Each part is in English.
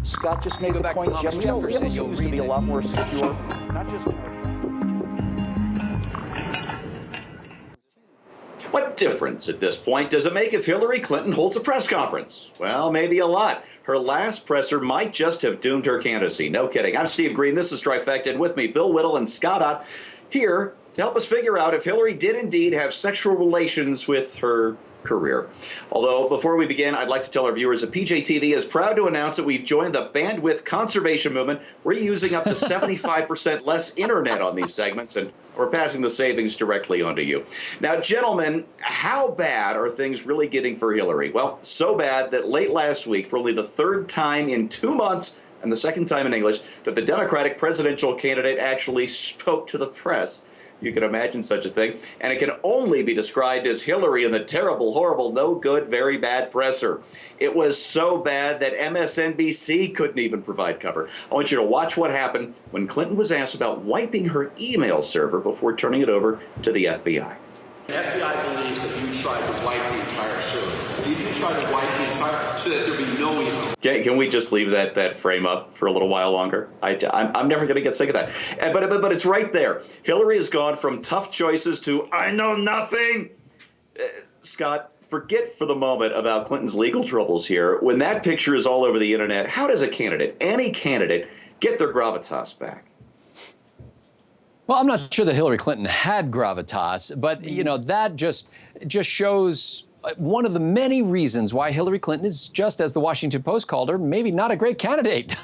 Scott just made the point. Jeff Jefferson used to be a lot more secure, not just. What difference at this point does it make if Hillary Clinton holds a press conference? Well, maybe a lot. Her last presser might just have doomed her candidacy. No kidding. I'm Steve Green. This is Trifecta, and with me, Bill Whittle and Scott Ott, here to help us figure out if Hillary did indeed have sexual relations with her career. Although, before we begin, I'd like to tell our viewers that PJTV is proud to announce that we've joined the bandwidth conservation movement. We're using up to 75% less internet on these segments, and we're passing the savings directly onto you. Now, gentlemen, how bad are things really getting for Hillary? Well, so bad that late last week, for only the third time in 2 months, and the second time in English, that the Democratic presidential candidate actually spoke to the press. You can imagine such a thing. And it can only be described as Hillary and the terrible, horrible, no good, very bad presser. It was so bad that MSNBC couldn't even provide cover. I want you to watch what happened when Clinton was asked about wiping her email server before turning it over to the FBI. The FBI believes that you tried to wipe the entire server. Did you try to wipe the entire so that there be no email? Can we just leave that frame up for a little while longer? I'm never going to get sick of that. But it's right there. Hillary has gone from tough choices to I know nothing. Scott, forget for the moment about Clinton's legal troubles here. When that picture is all over the internet, how does a candidate, any candidate, get their gravitas back? Well, I'm not sure that Hillary Clinton had gravitas, but, you know, that just shows one of the many reasons why Hillary Clinton is, just as the Washington Post called her, maybe not a great candidate.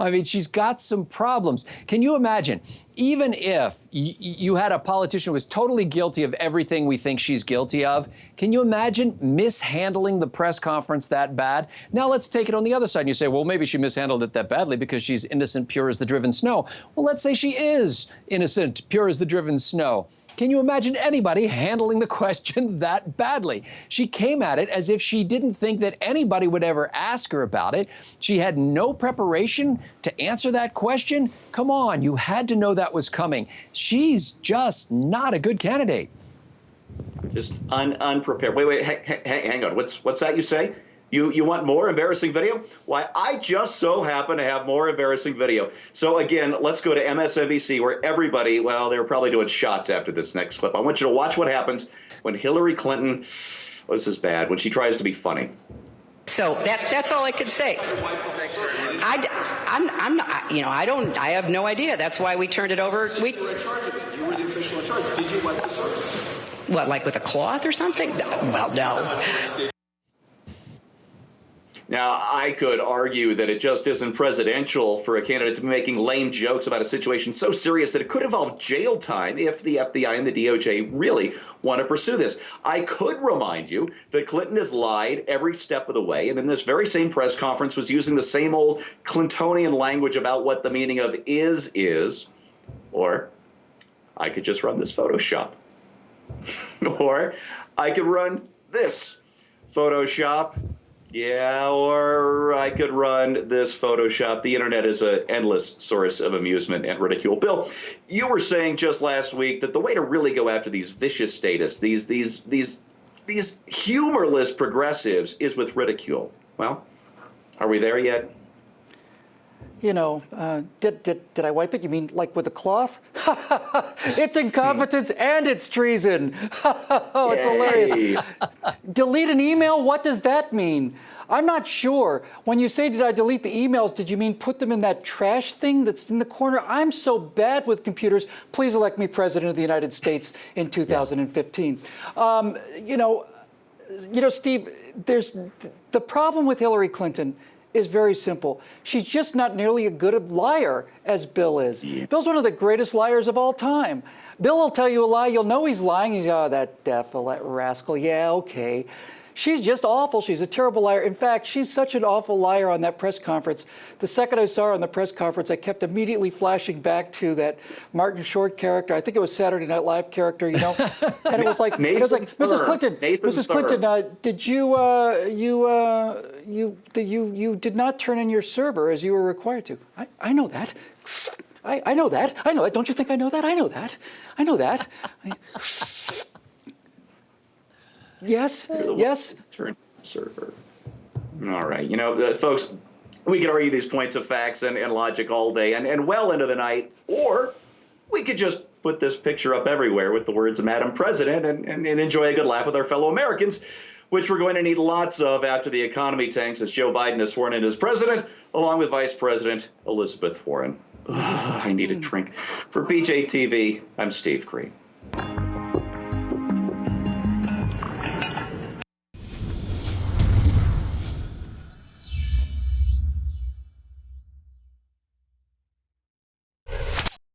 I mean, she's got some problems. Can you imagine, even if you had a politician who was totally guilty of everything we think she's guilty of, can you imagine mishandling the press conference that bad? Now let's take it on the other side. And you say, well, maybe she mishandled it that badly because she's innocent, pure as the driven snow. Well, let's say she is innocent, pure as the driven snow. Can you imagine anybody handling the question that badly? She came at it as if she didn't think that anybody would ever ask her about it. She had no preparation to answer that question. Come on, you had to know that was coming. She's just not a good candidate. Just unprepared. Wait, hang on. What's that you say? You want more embarrassing video? Why, I just so happen to have more embarrassing video. So again, let's go to MSNBC, where everybody, well, they were probably doing shots after this next clip. I want you to watch what happens when Hillary Clinton, oh, this is bad, when she tries to be funny. So that's all I could say. I'm not, you know, I have no idea. That's why we turned it over. You were in charge of it. You were the official in charge. Did you wipe the server? What, like with a cloth or something? Well, no. Now, I could argue that it just isn't presidential for a candidate to be making lame jokes about a situation so serious that it could involve jail time if the FBI and the DOJ really want to pursue this. I could remind you that Clinton has lied every step of the way, and in this very same press conference was using the same old Clintonian language about what the meaning of is, or I could just run this Photoshop. Or I could run this Photoshop. Yeah, or I could run this Photoshop. The internet is an endless source of amusement and ridicule. Bill, you were saying just last week that the way to really go after these vicious statists, these humorless progressives, is with ridicule. Well, are we there yet? You know, did I wipe it? You mean like with a cloth? It's incompetence and it's treason. Oh, it's hilarious. Delete an email? What does that mean? I'm not sure. When you say, did I delete the emails, did you mean put them in that trash thing that's in the corner? I'm so bad with computers. Please elect me President of the United States in 2015. You know, Steve, there's the problem with Hillary Clinton is very simple. She's just not nearly as good a liar as Bill is. Yeah. Bill's one of the greatest liars of all time. Bill will tell you a lie, you'll know he's lying. He's, oh, that devil, that rascal, yeah, okay. She's just awful. She's a terrible liar. In fact, she's such an awful liar on that press conference. The second I saw her on the press conference, I kept immediately flashing back to that Martin Short character. I think it was Saturday Night Live character, you know? And it was like, Mrs. Clinton, Mrs. Clinton, did you did not turn in your server as you were required to. I know that. I know that. I know that. Don't you think I know that? I know that. I know that. Yes, yes. Turn server. All right. You know, folks, We could argue these points of facts and logic all day and well into the night, or we could just put this picture up everywhere with the words of Madam President and enjoy a good laugh with our fellow Americans, which we're going to need lots of after the economy tanks as Joe Biden is sworn in as president, along with Vice President Elizabeth Warren. I need a drink. For BJTV, I'm Steve Green.